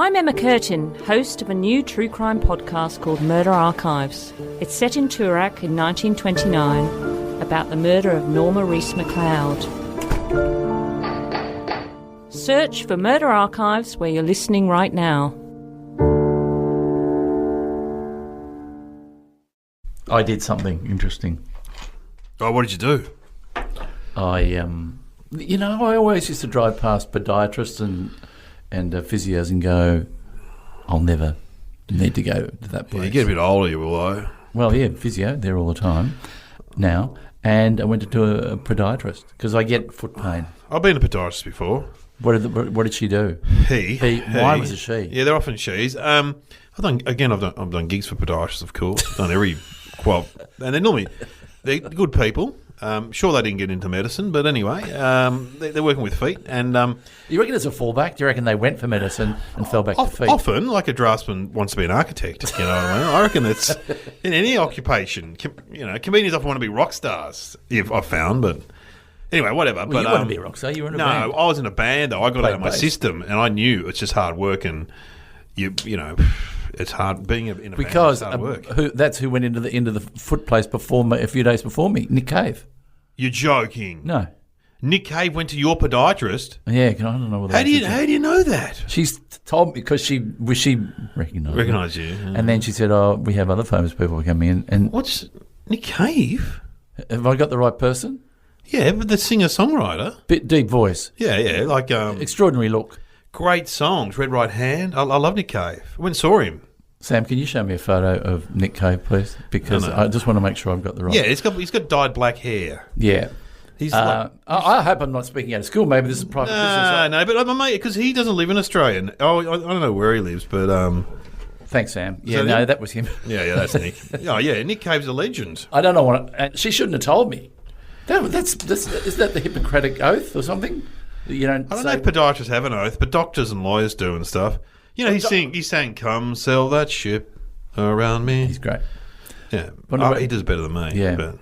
I'm Emma Curtin, host of a new true crime podcast called Murder Archives. It's set in Toorak in 1929 about the murder of Norma Reese McLeod. Search for Murder Archives where you're listening right now. I did something interesting. Oh, what did you do? I always used to drive past podiatrists and physios and go, I'll never need to go to that place. Yeah, you get a bit older, you will, though. Well, yeah, physio, there all the time now. And I went to a podiatrist because I get foot pain. I've been to podiatrist before. What did she do? He. Why was it she? Yeah, they're often she's. I've done gigs for podiatrists, of course. I've done every and they're good people. Sure, they didn't get into medicine, but anyway, they're working with feet. And you reckon it's a fallback? Do you reckon they went for medicine and fell back to feet? Often, like a draftsman wants to be an architect. You know what I mean? I reckon it's in any occupation. Comedians often want to be rock stars. I've found, but anyway, whatever. Well, you want to be a rock star? You were in a band. No, I was in a band though. I got out of my system, and I knew it's just hard work, and you know. It's hard being in a band. Because that's who went into the foot place before me, a few days before me. Nick Cave. You're joking? No. Nick Cave went to your podiatrist. Yeah, I don't know. How do you know that? She's told me because she recognised you, yeah. And then she said, "Oh, we have other famous people coming in." And what's Nick Cave? Have I got the right person? Yeah, but the singer-songwriter. Bit deep voice. Yeah, like extraordinary look. Great songs. Red Right Hand. I love Nick Cave. I went and saw him. Sam, can you show me a photo of Nick Cave, please? Because I just want to make sure I've got the right. Yeah, he's got dyed black hair. Yeah. He's I hope I'm not speaking out of school. Maybe this is private business. No, but my mate, because he doesn't live in Australia. I don't know where he lives, but thanks, Sam. Yeah, that was him. Yeah, that's Nick. Oh, yeah, Nick Cave's a legend. I don't know what. She shouldn't have told me. Is that the Hippocratic Oath or something? You don't. I don't know if podiatrists have an oath, but doctors and lawyers do and stuff. You know, he sang "Come Sail That Ship Around Me." He's great. Yeah, he does better than me. Yeah, but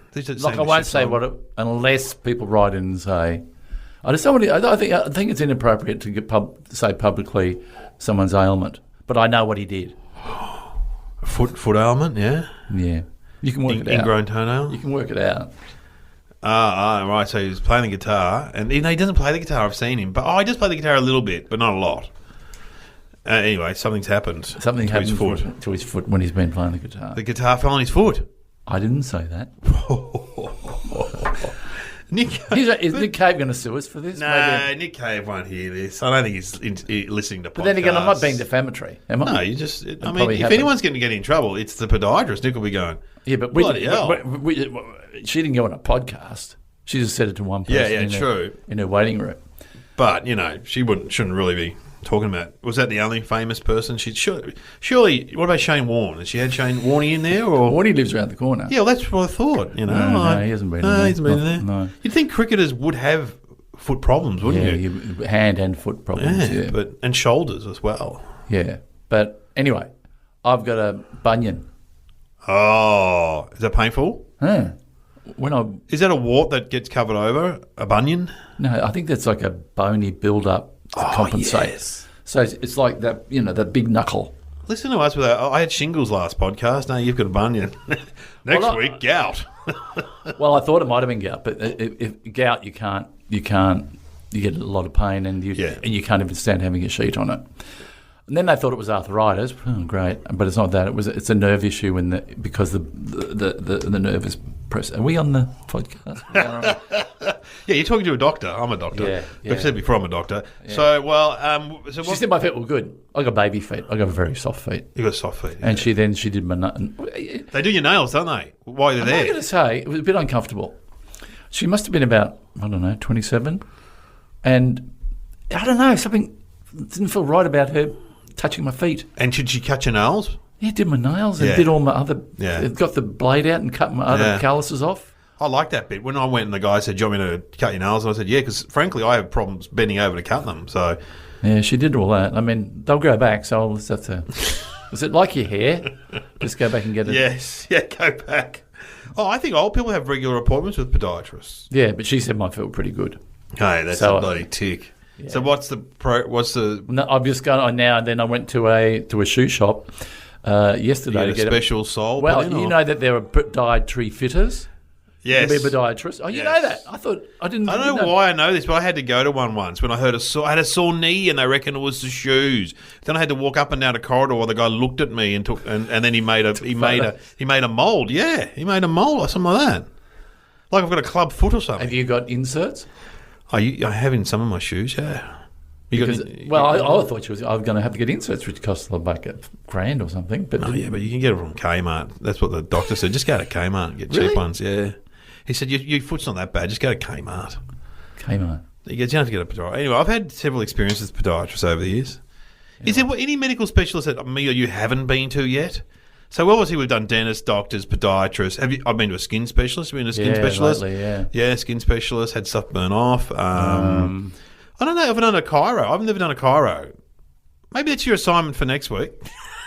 I won't say unless people write in and say. I think it's inappropriate to say publicly someone's ailment, but I know what he did. Foot ailment, yeah. Yeah, you can work it out. Ingrown toenail. You can work it out. Right. So he's playing the guitar, and he doesn't play the guitar. I've seen him, but he does play the guitar a little bit, but not a lot. Anyway, something's happened. Something happened to his foot when he's been playing the guitar. The guitar fell on his foot. I didn't say that. Is Nick Cave going to sue us for this? No, maybe? Nick Cave won't hear this. I don't think he's listening to podcasts. But then again, I'm not being defamatory, am I? No, you just... if anyone's going to get in trouble, it's the podiatrist. Nick will be going, yeah, but she didn't go on a podcast. She just said it to one person in her waiting room. But, she shouldn't really be talking about... Was that the only famous person? Surely, what about Shane Warne? Has she had Shane Warne in there? Or? Warne lives around the corner. Yeah, well, that's what I thought. No, he hasn't been in there. He hasn't been in there. No. You'd think cricketers would have foot problems, wouldn't you? Hand and foot problems, yeah. And shoulders as well. Yeah. But anyway, I've got a bunion. Oh, is that painful? Huh. Is that a wart that gets covered over? A bunion? No, I think that's like a bony build-up to compensate. Yes. So it's like that, that big knuckle. Listen to us with that. I had shingles last podcast. Now you've got a bunion. Next week, gout. Well, I thought it might have been gout, but if gout, you get a lot of pain and you can't even stand having a sheet on it. And then they thought it was arthritis. Oh, great, but it's not that. It's a nerve issue because the nerve is pressed. Are we on the podcast? Yeah, you're talking to a doctor. I'm a doctor. Yeah. We've said before I'm a doctor. Yeah. So, she said my feet were good. I got baby feet. I got very soft feet. You got soft feet. And she did my... They do your nails, don't they? While they're there. I'm going to say, it was a bit uncomfortable. She must have been about, 27. And I don't know, something didn't feel right about her touching my feet. And should she cut your nails? Yeah, did my nails and did all my other... Yeah. Got the blade out and cut my other calluses off. I like that bit. When I went and the guy said, do you want me to cut your nails? And I said, yeah, because frankly, I have problems bending over to cut them. So, yeah, she did all that. I mean, they'll grow back, so I'll just have to... Is it like your hair? Just go back and get it? Yes. Yeah, go back. Oh, I think old people have regular appointments with podiatrists. Yeah, but she said mine felt pretty good. Hey, that's a bloody tick. Yeah. So what's the? No, I've just gone on now, and then I went to a shoe shop yesterday You to get get a special sole. Well, put in, you or? know that there are podiatry fitters. Yes. You be a podiatrist. Oh, you know that? I don't know why I know this, but I had to go to one once when I heard I had a sore knee, and they reckon it was the shoes. Then I had to walk up and down a corridor while the guy looked at me and then he made a mold. Yeah, he made a mold or something like that. Like I've got a club foot or something. Have you got inserts? I have in some of my shoes. Yeah. I thought I was going to have to get inserts, which cost like $1,000 or something. But but you can get it from Kmart. That's what the doctor said. Just go to Kmart and get cheap ones. Yeah. He said, your foot's not that bad. Just go to Kmart. Kmart. You don't have to get a podiatrist. Anyway, I've had several experiences with podiatrists over the years. Yeah. Is there any medical specialist that me or you haven't been to yet? So obviously we've done dentists, doctors, podiatrists. I've been to a skin specialist. Have you been to a skin specialist? Lately, yeah. Yeah, skin specialist. Had stuff burn off. I don't know. I've done a chiro. I've never done a chiro. Maybe that's your assignment for next week.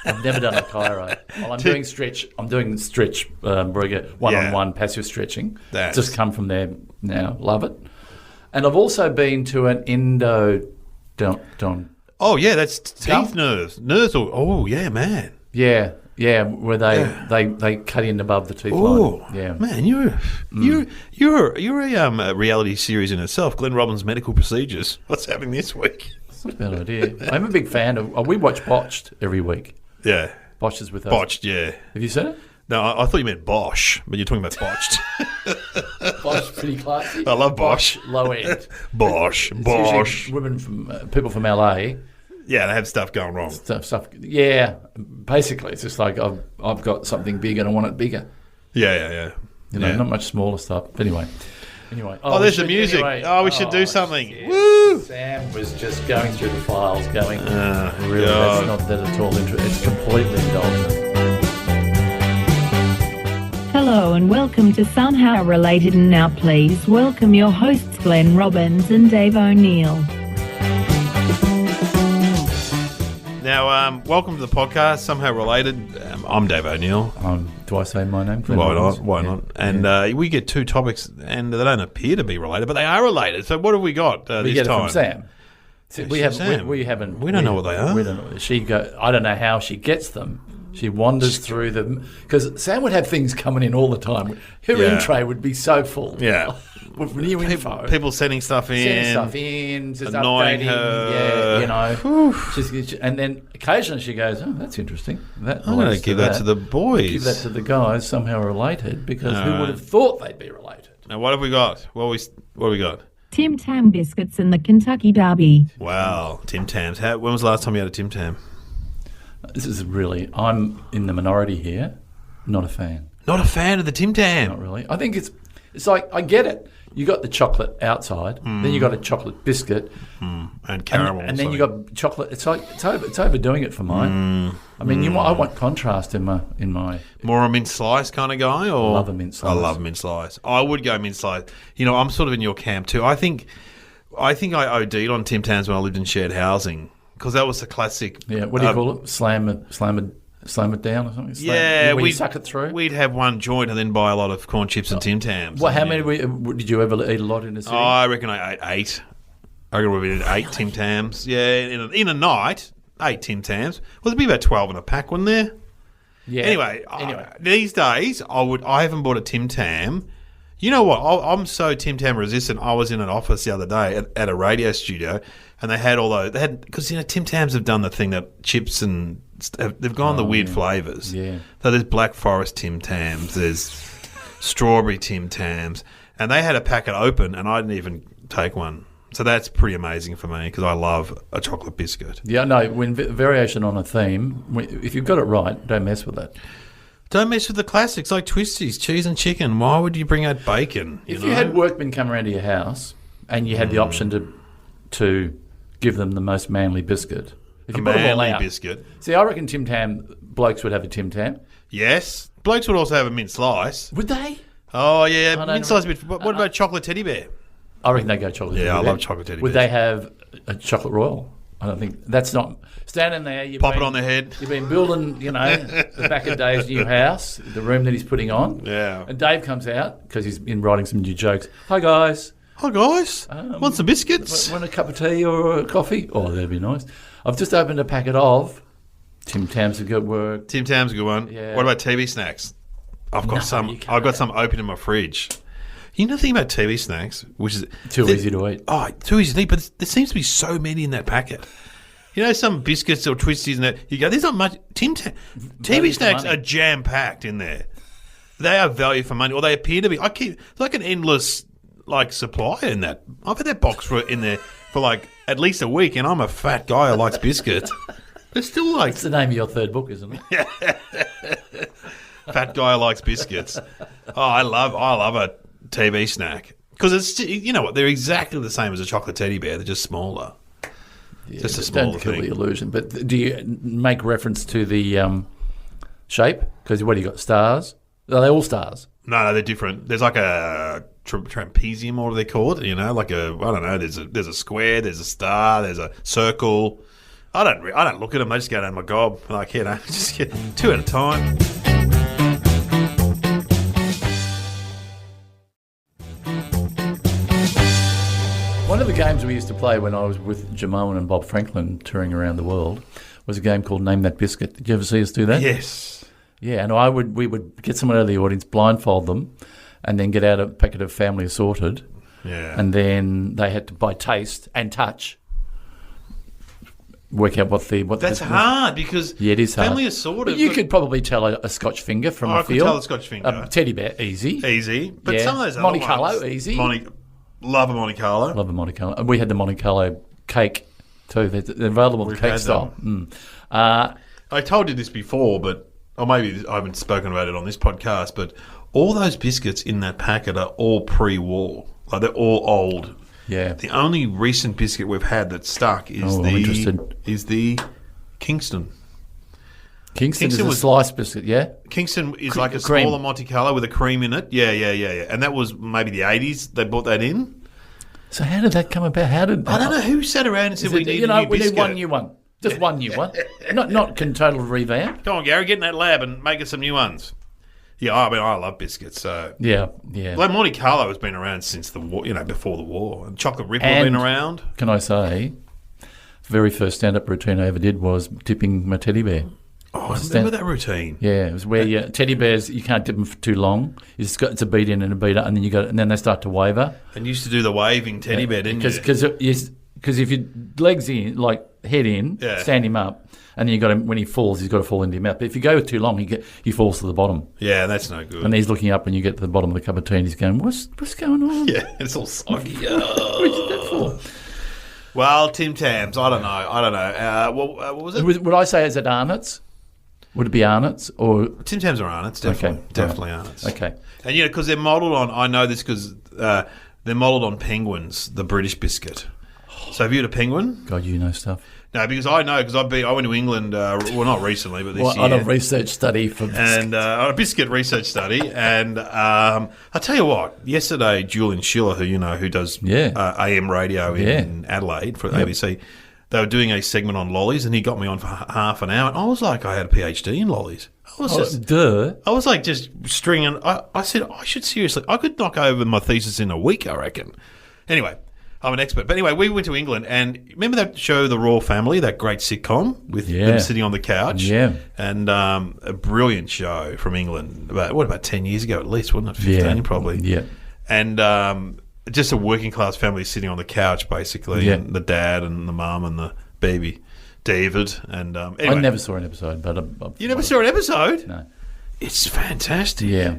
I've never done a chiro. Well, I'm doing stretch. I'm doing stretch, Brugger, one-on-one passive stretching. That's just come from there now. Love it. And I've also been to an endodon. Oh yeah, that's teeth nerves. Oh yeah, man. Yeah, where they cut in above the tooth line. Yeah, man, you're a reality series in itself. Glenn Robbins' medical procedures. What's happening this week? That's not a bad idea. I'm a big fan of. We watch Botched every week. Yeah. Botched is with us. Botched, yeah. Have you seen it? No, I thought you meant Bosch, but you're talking about Botched. Bosch, pretty classy. I love Bosch. Low end. Bosch. Women people from LA. Yeah, they have stuff going wrong. Stuff. Yeah, basically, it's just like I've got something big and I want it bigger. Yeah. Not much smaller stuff. But anyway. There's the music. Anyway. We should do something. Shit. Woo! Sam was just going through the files, going. Really, that's not that at all. It's completely indulgent. Hello and welcome to Somehow Related, and now please welcome your hosts Glenn Robbins and Dave O'Neill. Now, welcome to the podcast, Somehow Related. I'm Dave O'Neill. Do I say my name? Glenn Why Robbins? not? Why not? And we get two topics, and they don't appear to be related, but they are related. So what have we got we this get time? It from Sam. See, we haven't. We don't know what they are. We don't know. I don't know how she gets them. She wanders through them because Sam would have things coming in all the time. Her in tray would be so full. Yeah. With new info. People sending stuff in. Just annoying updating. her. Yeah, and then occasionally she goes, "Oh, that's interesting." I'm going to give that to the boys. Give that to the guys, somehow related, because who would have thought they'd be related? Now, what have we got? What have we got? Tim Tam biscuits and the Kentucky Derby. Wow, Tim Tams. When was the last time you had a Tim Tam? This is really, I'm in the minority here, not a fan. Not a fan of the Tim Tam? Not really. I think it's like, I get it. You got the chocolate outside, then you got a chocolate biscuit, and caramel, and then you got chocolate. It's like it's overdoing it for mine. I mean, I want contrast in my. More a mint slice kind of guy, or I love a mint slice. I love mint slice. I would go mint slice. I'm sort of in your camp too. I think I OD'd on Tim Tams when I lived in shared housing because that was the classic. Yeah, what do you call it? Slam it down or something? We'd suck it through? We'd have one joint and then buy a lot of corn chips and Tim Tams. Well, how many did you ever eat a lot in a city? I reckon I ate 8. I reckon we did 8 Tim Tams. Yeah, in a night, 8 Tim Tams. Well, there'd be about 12 in a pack, wouldn't there? Yeah. Anyway, these days, I haven't bought a Tim Tam. You know what? I'm so Tim Tam resistant. I was in an office the other day at a radio studio, and they had all those. Because Tim Tams have done the thing that chips and they've gone the weird flavours. Yeah. So there's Black Forest Tim Tams, there's strawberry Tim Tams, and they had a packet open, and I didn't even take one. So that's pretty amazing for me because I love a chocolate biscuit. Yeah, no. When variation on a theme, if you've got it right, don't mess with it. Don't mess with the classics like Twisties, cheese and chicken. Why would you bring out bacon? If you had workmen come around to your house and you had the option to give them the most manly biscuit, if you put them all out, biscuit. See, I reckon Tim Tam blokes would have a Tim Tam. Yes, blokes would also have a mint slice. Would they? Oh yeah, mint slice. What about chocolate teddy bear? I reckon they go chocolate. Yeah, teddy I bear. love chocolate teddy bear. Would they have a chocolate royal? I don't think that's not standing there. Pop it on their head. You've been building, the back of Dave's new house, the room that he's putting on. Yeah. And Dave comes out because he's been writing some new jokes. Hi guys. Hi guys, want some biscuits? Want a cup of tea or a coffee? Oh, that'd be nice. I've just opened a packet of Tim Tams. A good work. Tim Tams, a good one. Yeah. What about TV snacks? I've got you can't. I've got some open in my fridge. You know the thing about TV snacks, which is Too easy to eat. Oh, too easy to eat, but there seems to be so many in that packet. You know, some biscuits or twisties and that. You go, there's not much. TV snacks are jam packed in there. They are value for money, or they appear to be. It's like an endless supply in that. I've had that box in there for at least a week, and I'm a fat guy who likes biscuits. It's still It's the name of your third book, isn't it? Fat guy who likes biscuits. Oh, I love a TV snack because it's, you know what, they're exactly the same as a chocolate teddy bear. They're just smaller. Yeah, just a smaller don't kill thing. the illusion. But do you make reference to the shape? Because what do you got? Stars? Are they all stars? No, they're different. There's like a trapezium, or what do they call it? You know, I don't know. There's a square, there's a star, there's a circle. I don't look at them. They just go down my gob. Just get two at a time. One of the games we used to play when I was with Jamoan and Bob Franklin touring around the world was a game called Name That Biscuit. Did you ever see us do that? Yes. Yeah, and we would get someone out of the audience, blindfold them, and then get out a packet of Family Assorted. Yeah. And then they had to, by taste and touch, work out what the... That's hard because it is hard. Family Assorted... But you could probably tell a Scotch finger from a I feel. could tell a Scotch finger. A teddy bear, easy. Easy. But Yeah. some of those other Monte ones... Carlo, easy. Love a Monte Carlo. Love a Monte Carlo. And we had the Monte Carlo cake too. They're available We've cake had style. I told you this before, or maybe I haven't spoken about it on this podcast, but all those biscuits in that packet are all pre-war. They're all old. Yeah. The only recent biscuit we've had that's stuck is I'm interested. the Kingston. Kingston is Kingston a was- sliced biscuit, yeah? Kingston is like a Cream. smaller Monte Carlo with a cream in it. Yeah. And that was maybe the 80s. They brought that in. So how did that come about? How did I don't know who sat around and said we need a new we biscuit. need one new one. Just one new one. Not can total revamp. Come on, Gary, get in that lab and make us some new ones. Yeah, I mean, I love biscuits. So Yeah. like Monte Carlo has been around since the war, before the war. And Chocolate Ripple have been around. Can I say, the very first stand-up routine I ever did was dipping my teddy bear. Oh, I remember that routine. Yeah, it was where teddy bears, you can't dip them for too long. It's a beat in and a beat up, and then they start to waver. And you used to do the waving teddy bear, didn't you? Because if your legs in, head in, stand him up, and then you got him when he falls, he's got to fall into your mouth. But if you go too long, he falls to the bottom. Yeah, that's no good. And he's looking up, and you get to the bottom of the cup of tea, and he's going, "What's going on?" Yeah, it's all soggy. What is that for? Well, Tim Tams, I don't know. What was it? Would I say is it Arnott's? Would it be Arnott's or Tim Tams are Arnott's, definitely. Okay, Definitely right. Arnott's. Okay. And, because they're modelled on, I know this because they're modelled on Penguins, the British biscuit. So have you had a Penguin? God, you know stuff. No, because I know, because I went to England, well, not recently, but this year. On a research study for And on a biscuit research study. And I tell you what, yesterday, Julian Schiller, who does AM radio in Adelaide for ABC, they were doing a segment on lollies, and he got me on for half an hour. And I was like, I had a PhD in lollies. I was like just stringing. I said, I should seriously, I could knock over my thesis in a week, I reckon. Anyway, I'm an expert. But anyway, we went to England, and remember that show, The Royal Family, that great sitcom with them sitting on the couch? Yeah. And a brilliant show from England, about 10 years ago at least, wasn't it? 15 probably. Yeah. And just a working class family sitting on the couch, basically, and the dad and the mum and the baby, David. And anyway. I never saw an episode, but You never saw an episode? No. It's fantastic. Yeah.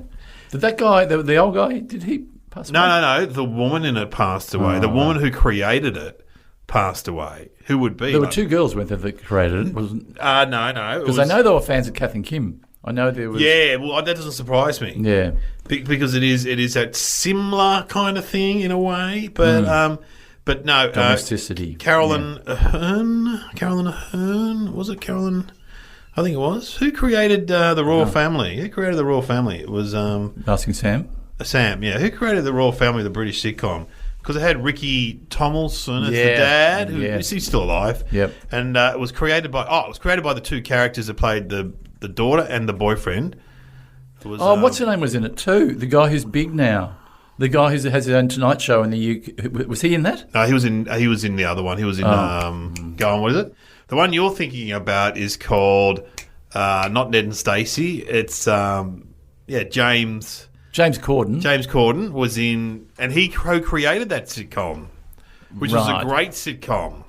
Did that guy, the old guy, did he pass away? No. The woman in it passed away. The woman who created it passed away. Who would be? There were two girls, weren't there, that created it? No. Because I know they were fans of Kath and Kim. I know there was... Yeah, well, that doesn't surprise me. Yeah. Because it is that similar kind of thing in a way, but no. Domesticity. Carolyn Ahern, was it Carolyn? I think it was. Who created the Royal Family? Who created the Royal Family? It was Asking Sam? Sam, yeah. Who created the Royal Family, the British sitcom? Because it had Ricky Tomlinson as the dad, he's still alive. Yep. And it was created by the two characters that played the daughter and the boyfriend. It was, what's her name was in it too? The guy who's big now. The guy who has his own Tonight Show in the UK, was he in that? No, he was in the other one. He was in go on, what is it? The one you're thinking about is called not Ned and Stacey. It's James Corden. James Corden was in, and he co-created that sitcom, which was a great sitcom.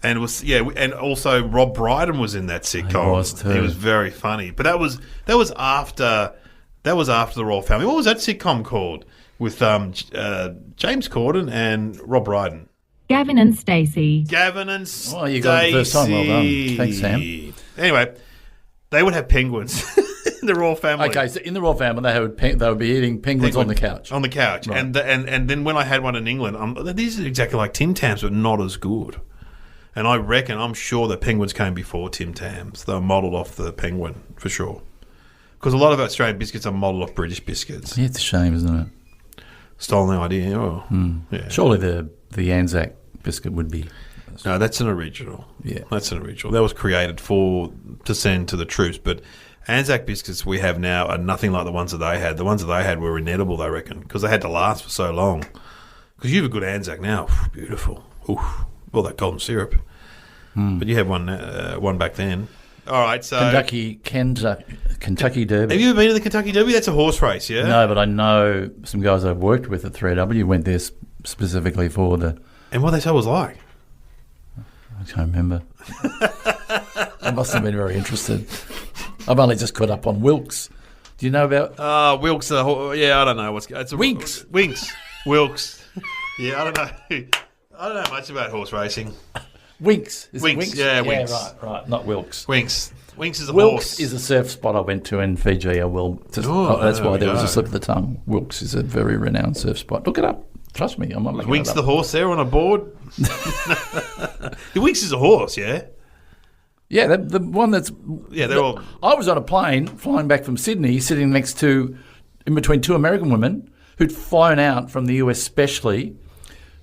And it was and also Rob Brydon was in that sitcom. He was too. He was very funny. But that was after the Royal Family. What was that sitcom called with James Corden and Rob Brydon? Gavin and Stacey. Gavin and Stacey. Oh, you got it the first time. Well done. Thanks, Sam. Anyway, they would have penguins in the Royal Family. Okay, so in the Royal Family, they would be eating penguins on the couch. On the couch. Right. And then when I had one in England, these are exactly like Tim Tams, but not as good. And I'm sure the penguins came before Tim Tams. They were modelled off the penguin, for sure. Because a lot of Australian biscuits are modelled off British biscuits. Yeah, it's a shame, isn't it? Stolen the idea. Oh, yeah. Surely the Anzac biscuit would be. No, that's an original. Yeah. That's an original. That was created to send to the troops. But Anzac biscuits we have now are nothing like the ones that they had. The ones that they had were inedible, they reckon, because they had to last for so long. Because you have a good Anzac now. Beautiful. Oof. All that golden syrup. But you had one back then. All right, so Kentucky Derby. Have you ever been to the Kentucky Derby? That's a horse race, yeah? No, but I know some guys I've worked with at 3W went there specifically for the... And what they say was like? I can't remember. I must have been very interested. I've only just caught up on Wilkes. Do you know about... Wilkes, I don't know. It's Winks. Wilkes. Yeah, I don't know. I don't know much about horse racing. Winks. Winks. Yeah, Winks. Right. Not Wilkes. Winks is a Wilkes horse. is a surf spot I went to in Fiji. That's why there was a slip of the tongue. Wilkes is a very renowned surf spot. Look it up. Trust me, I'm not making Winks it up. the horse there on a board? Winks is a horse, yeah? Yeah, the one that's... Yeah, they're all... I was on a plane flying back from Sydney, sitting in between two American women who'd flown out from the US specially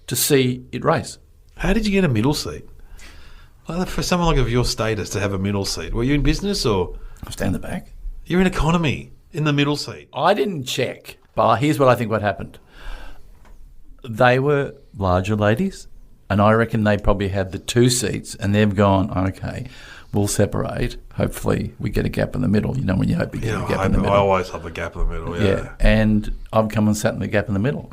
to see it race. How did you get a middle seat? Well, for someone like of your status to have a middle seat, were you in business or? I was down the back. You're in economy, in the middle seat. I didn't check, but here's what I think what happened. They were larger ladies, and I reckon they probably had the two seats, and they've gone, okay, we'll separate. Hopefully we get a gap in the middle. You know when you hope you get a gap in the middle. I always have a gap in the middle, yeah. And I've come and sat in the gap in the middle.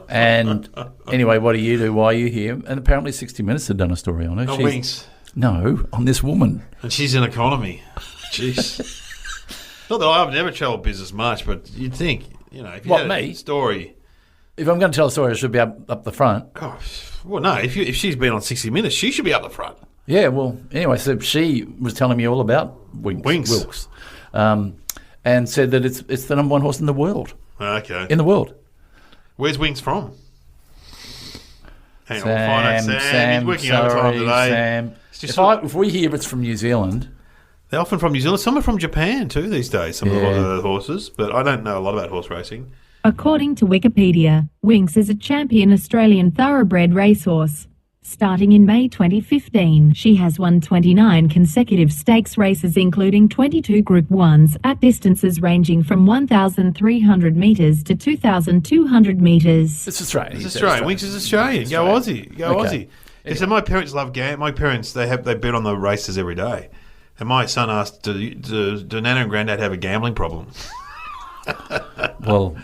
And anyway, what do you do? Why are you here? And apparently 60 Minutes had done a story on her. On Winks? No, on this woman. And she's in economy. Jeez. Not that I've never travelled business much, but you'd think, if you had a story. If I'm going to tell a story, I should be up the front. Oh, well, no, if she's been on 60 Minutes, she should be up the front. Yeah, well, anyway, so she was telling me all about Wilkes. And said that it's the number one horse in the world. Okay. In the world. Where's Winks from? Hang on, we'll find out. Sam. He's working overtime today. Sam. If we hear it's from New Zealand... They're often from New Zealand. Some are from Japan too these days, some of the horses. But I don't know a lot about horse racing. According to Wikipedia, Winks is a champion Australian thoroughbred racehorse. Starting in May 2015, she has won 29 consecutive stakes races, including 22 Group 1s at distances ranging from 1,300 metres to 2,200 metres. It's Australian. It's Australian. Winks is Australian. Go Aussie. Go Aussie. Anyway. Yeah, so my parents love My parents, they bet on the races every day. And my son asked, do Nana and Granddad have a gambling problem? Well,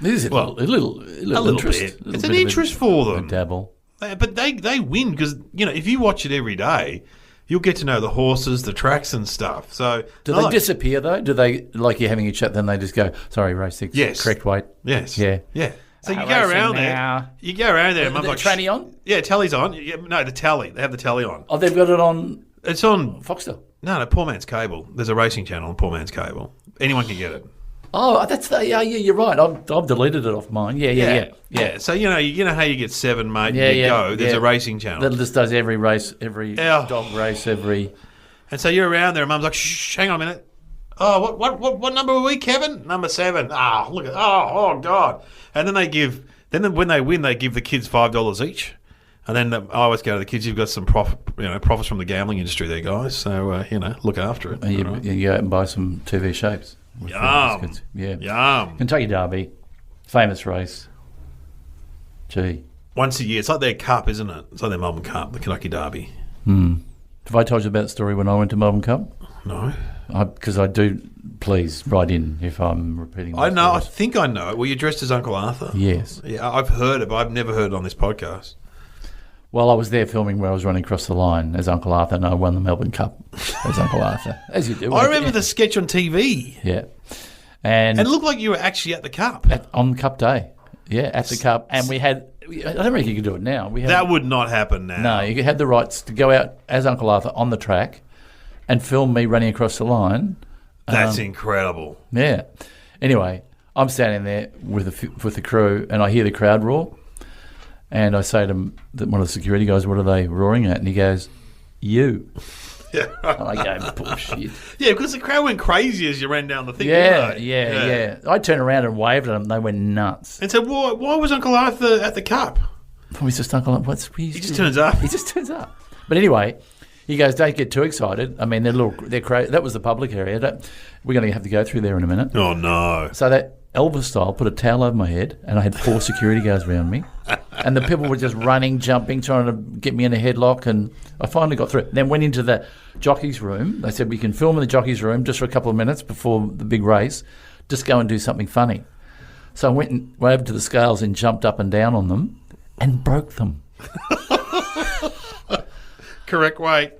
this is a little interest. Bit. It's an interest for them. A dabble. But they win because, if you watch it every day, you'll get to know the horses, the tracks and stuff. So do they disappear, though? Do they, like you're having a chat, then they just go, sorry, race 6, yes. Correct weight? Yes. Yeah. So you go around there. You go around there. The tranny on? Yeah, tally's on. No, the tally. They have the tally on. Oh, they've got it on... It's on... Foxtel? No, Poor Man's Cable. There's a racing channel on Poor Man's Cable. Anyone can get it. Oh, that's the... Yeah, you're right. I've deleted it off mine. Yeah. So, you know how you get 7, mate, and go. There's a racing channel. That just does every race, every dog race, every... And so you're around there, and Mum's like, shh, hang on a minute. Oh, what number are we, Kevin? Number 7. Ah, look at... Oh, God. And then they give... Then when they win, they give the kids $5 each. And then I always go to the kids, you've got some profits from the gambling industry there, guys. So, look after it. You go out and buy some TV shapes. Yum. Yeah. Yum. Kentucky Derby. Famous race. Gee. Once a year. It's like their cup, isn't it? It's like their Melbourne Cup, the Kentucky Derby. Have I told you about the story when I went to Melbourne Cup? No. Because I do. Please write in if I'm repeating. I know. stories. I think I know it. Were you dressed as Uncle Arthur? Yes. Yeah, I've heard it, but I've never heard it on this podcast. Well, I was there filming where I was running across the line as Uncle Arthur, and I won the Melbourne Cup as Uncle Arthur, as you do. I remember the sketch on TV. Yeah. And it looked like you were actually at the Cup. On Cup Day. Yeah, at the Cup. And we had... I don't reckon you could do it now. That would not happen now. No, you had the rights to go out as Uncle Arthur on the track and film me running across the line. That's incredible. Yeah. Anyway, I'm standing there with the crew, and I hear the crowd roar. And I say to one of the security guys, "What are they roaring at?" And he goes, "You." Yeah. And I go, "Bullshit." Yeah, because the crowd went crazy as you ran down the thing. Yeah. I turned around and waved at them. They went nuts. And so, why was Uncle Arthur at the Cup? He's just Uncle Arthur. He just turns up. He just turns up. But anyway, he goes, "Don't get too excited." I mean, they're crazy. That was the public area. We're going to have to go through there in a minute. Oh no! So that Elvis style, put a towel over my head, and I had 4 security guards around me, and the people were just running, jumping, trying to get me in a headlock, and I finally got through. Then went into the jockey's room. They said, "We can film in the jockey's room just for a couple of minutes before the big race. Just go and do something funny." So I went and waved to the scales and jumped up and down on them and broke them. Correct weight.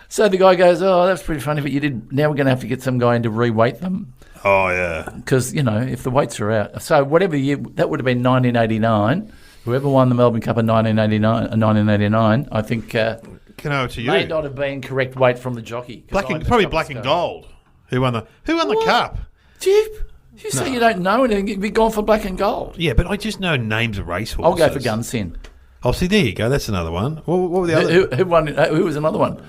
So the guy goes, "Oh, that's pretty funny, but you did. Now we're going to have to get some guy in to re-weight them." Oh, yeah. Because, if the weights are out. So whatever year, that would have been 1989. Whoever won the Melbourne Cup in 1989, I think Can I to you? may not have been correct weight from the jockey. Probably black and gold. Who won the Cup? You say you don't know anything, you'd be gone for black and gold. Yeah, but I just know names of racehorses. I'll go for Gunsin. Oh, see, there you go. That's another one. What were the other? Who won? Who was another one?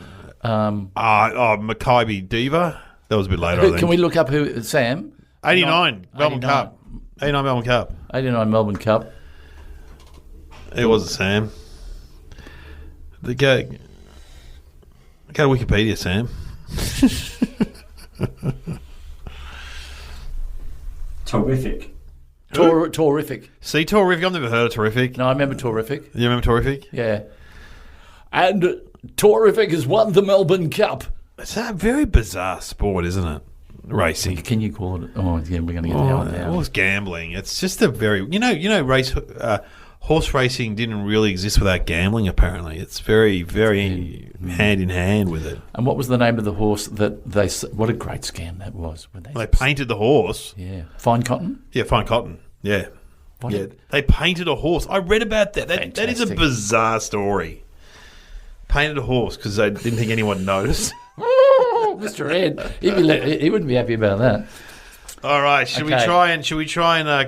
Mackay Diva. That was a bit later, I think. Can we look up who? Sam? 89 Melbourne Cup. 89 Melbourne Cup. 89 Melbourne Cup. It wasn't Sam. Go to Wikipedia, Sam. Terrific. Terrific. See, Terrific? I've never heard of Terrific. No, I remember Terrific. You remember Terrific? Yeah. And Terrific has won the Melbourne Cup. It's a very bizarre sport, isn't it? Racing. Can you call it? Oh, yeah, we're going to get down now. Well, it's gambling. It's just a very... horse racing didn't really exist without gambling, apparently. It's very, very hand in hand with it. And what was the name of the horse that they... What a great scam that was. They painted the horse. Yeah. Fine Cotton? Yeah, Fine Cotton. Yeah. They painted a horse. I read about that. That is a bizarre story. Painted a horse because they didn't think anyone noticed. Mr. Ed, he wouldn't be happy about that. All right, should we try and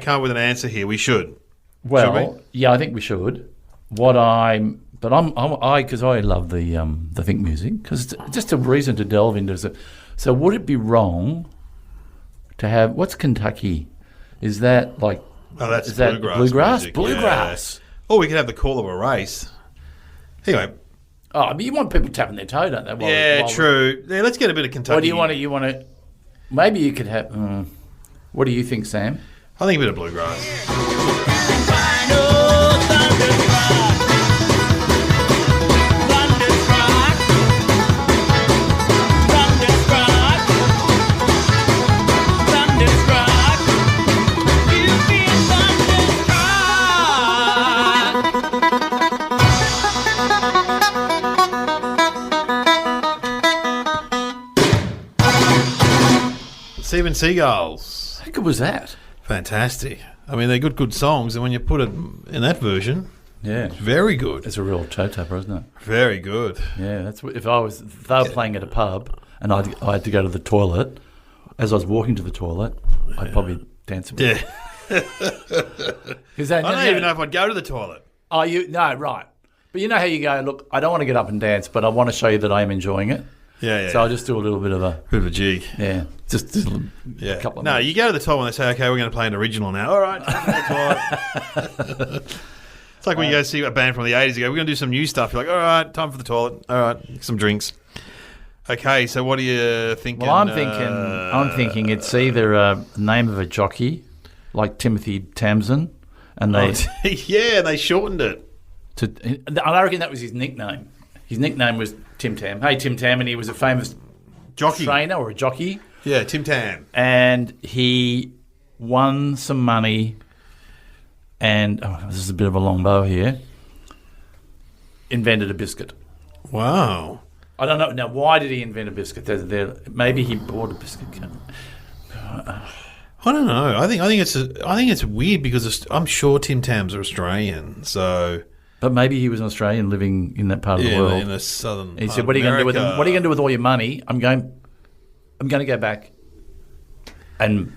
come up with an answer here? We should. Well, yeah, I think we should. Because I love the think music because it's just a reason to delve into it. So would it be wrong to have what's Kentucky? Is that like? Oh, that's is that bluegrass. Bluegrass. Yeah. Or we could have the call of a race. Anyway. Oh, but you want people tapping their toe, don't they? True. Yeah, let's get a bit of Kentucky. What do you want? You want to? Maybe you could have. What do you think, Sam? I think a bit of bluegrass. Steven Seagulls. How good was that? Fantastic. I mean, they're good songs, and when you put it in that version, it's very good. It's a real toe tapper, isn't it? Very good. Yeah, that's what, if they were playing at a pub and I had to go to the toilet. As I was walking to the toilet, I'd probably dance a bit. Yeah. I don't even know if I'd go to the toilet. Oh, no, right. But you know how you go, look, I don't want to get up and dance, but I want to show you that I am enjoying it. Yeah. So I'll just do a little bit of a jig. Yeah. Just a couple of minutes. You go to the toilet and they say, okay, we're going to play an original now. All right, time for the toilet. It's like when you go see a band from the 80s, you go, we're going to do some new stuff. You're like, all right, time for the toilet. All right, some drinks. Okay, so what are you thinking? Well, I'm thinking it's either a name of a jockey like Timothy Tamsin, and they they shortened it. I reckon that was his nickname. His nickname was Tim Tam. Hey, Tim Tam, and he was a famous Jockey. trainer or a jockey. Yeah, Tim Tam. And he won some money, and this is a bit of a long bow here. Invented a biscuit. Wow. I don't know. Now, why did he invent a biscuit? Maybe he bought a biscuit. I don't know. I think it's weird because I'm sure Tim Tams are Australian, so. But maybe he was an Australian living in that part of the world. In the southern. He said, "What are you going to do with them? What are you going to do with all your money? I'm going to go back and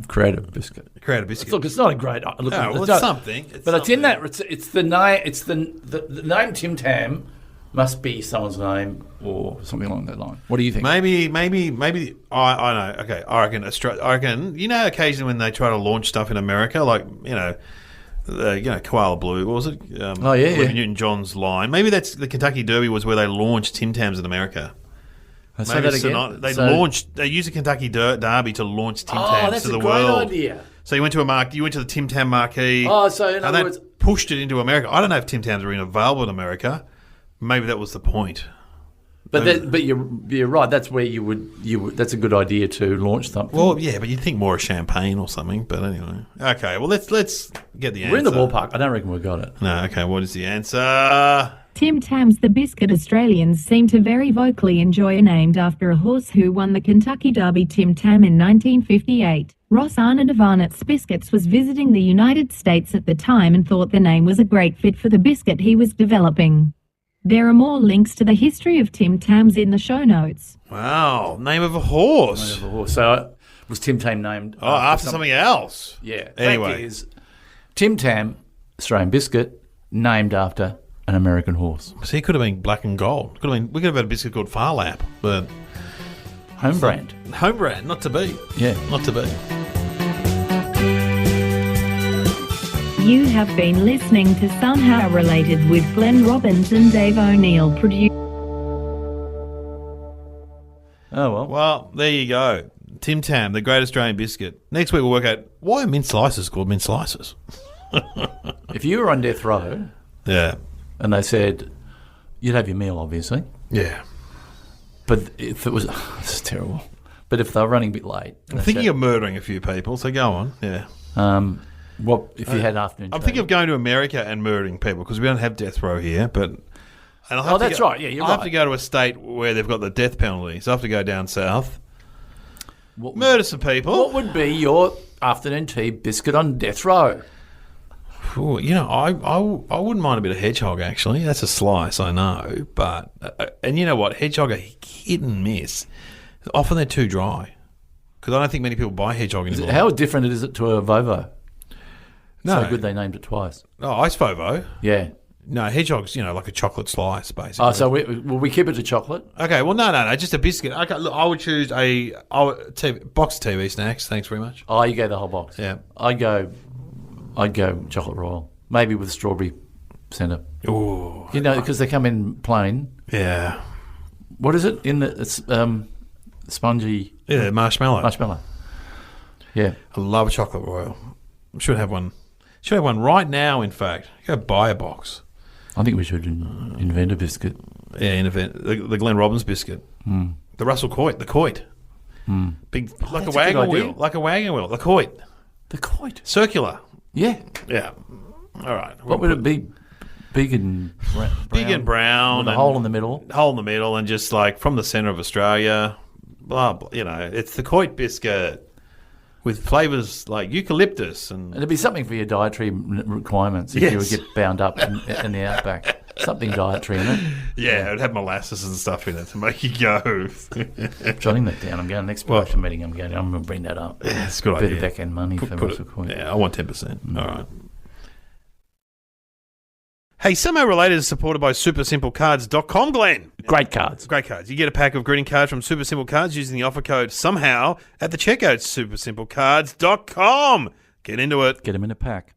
create a biscuit." Look, it's not a great. Look, it's something. It's in that. It's the name. It's the name Tim Tam must be someone's name or something along that line. What do you think? Maybe. I know. Okay, I reckon. Occasionally when they try to launch stuff in America, like Koala Blue. What was it? Olivia Newton-John's line. Maybe that's the Kentucky Derby was where they launched Tim Tams in America. Say that again. They used the Kentucky Derby to launch Tim Tams to the world. Oh, that's a great idea. So you went to the Tim Tam marquee. Oh, so in other words, pushed it into America. I don't know if Tim Tams are even available in America. Maybe that was the point. But you're right. That's where you would. That's a good idea to launch something. Well, yeah, but you'd think more of champagne or something. But anyway, okay. Well, let's get the answer. We're in the ballpark. I don't reckon we got it. No. Okay. What is the answer? Tim Tams the biscuit. Australians seem to very vocally enjoy a named after a horse who won the Kentucky Derby. Tim Tam in 1958. Ross Arnold of Arnott's Biscuits was visiting the United States at the time and thought the name was a great fit for the biscuit he was developing. There are more links to the history of Tim Tams in the show notes. Wow, name of a horse. So was Tim Tam named after something else? Yeah. Anyway, fact is, Tim Tam, Australian biscuit, named after an American horse. So he could have been black and gold. We could have had a biscuit called Far Lap, but home brand, not to be. Yeah, not to be. You have been listening to Somehow Related with Glenn Robbins and Dave O'Neill. Oh, well. Well, there you go. Tim Tam, the great Australian biscuit. Next week we'll work out why are mint slices called mint slices. If you were on death row, yeah, and they said you'd have your meal, obviously, yeah, but if it was, this is terrible. But if they were running a bit late, I'm thinking of murdering a few people. So go on, yeah. What if you had afternoon? I'm thinking of going to America and murdering people because we don't have death row here. But that's right. Yeah, you're right. I have to go to a state where they've got the death penalty, so I have to go down south. Murder some people. What would be your afternoon tea biscuit on death row? Ooh, I wouldn't mind a bit of hedgehog actually. That's a slice, I know, but and you know what, hedgehog are hit and miss. Often they're too dry because I don't think many people buy hedgehog anymore. How different is it to a Vovo? No. So good they named it twice. Oh, ice Vovo. Yeah. No, hedgehog's, like a chocolate slice, basically. Oh, so will we keep it to chocolate? Okay, well, no, just a biscuit. Okay, look, I would choose a box of TV snacks. Thanks very much. Oh, you go the whole box. Yeah. I'd go chocolate royal, maybe with strawberry centre. Ooh. Because they come in plain. Yeah. What is it? It's spongy. Yeah, marshmallow. Yeah. I love a chocolate royal. I should have one. Should have one right now, in fact. Go buy a box. I think we should invent a biscuit. Yeah, invent the Glenn Robbins biscuit. Mm. The Russell Coit. The Coit. Mm. Big, like a wagon wheel. Like a wagon wheel. The Coit. The Coit. Circular. Yeah. Yeah. All right. What would it be? Big and brown. Big and brown. With a hole in the middle. Hole in the middle and just like from the centre of Australia. Blah, blah, it's the Coit biscuit. With flavours like eucalyptus and it'd be something for your dietary requirements if you would get bound up in the outback. Something dietary in it. Yeah, it'd have molasses and stuff in it to make you go. Jotting that down. I'm going next production meeting. I'm going to bring that up. Yeah, it's a good idea. Bit of back end money for Russell Coit. Yeah, I want 10%. All right. Hey, Somehow Related is supported by SuperSimpleCards.com, Glenn. Great cards. Great cards. You get a pack of greeting cards from Super Simple Cards using the offer code SOMEHOW at the checkout, SuperSimpleCards.com. Get into it. Get them in a pack.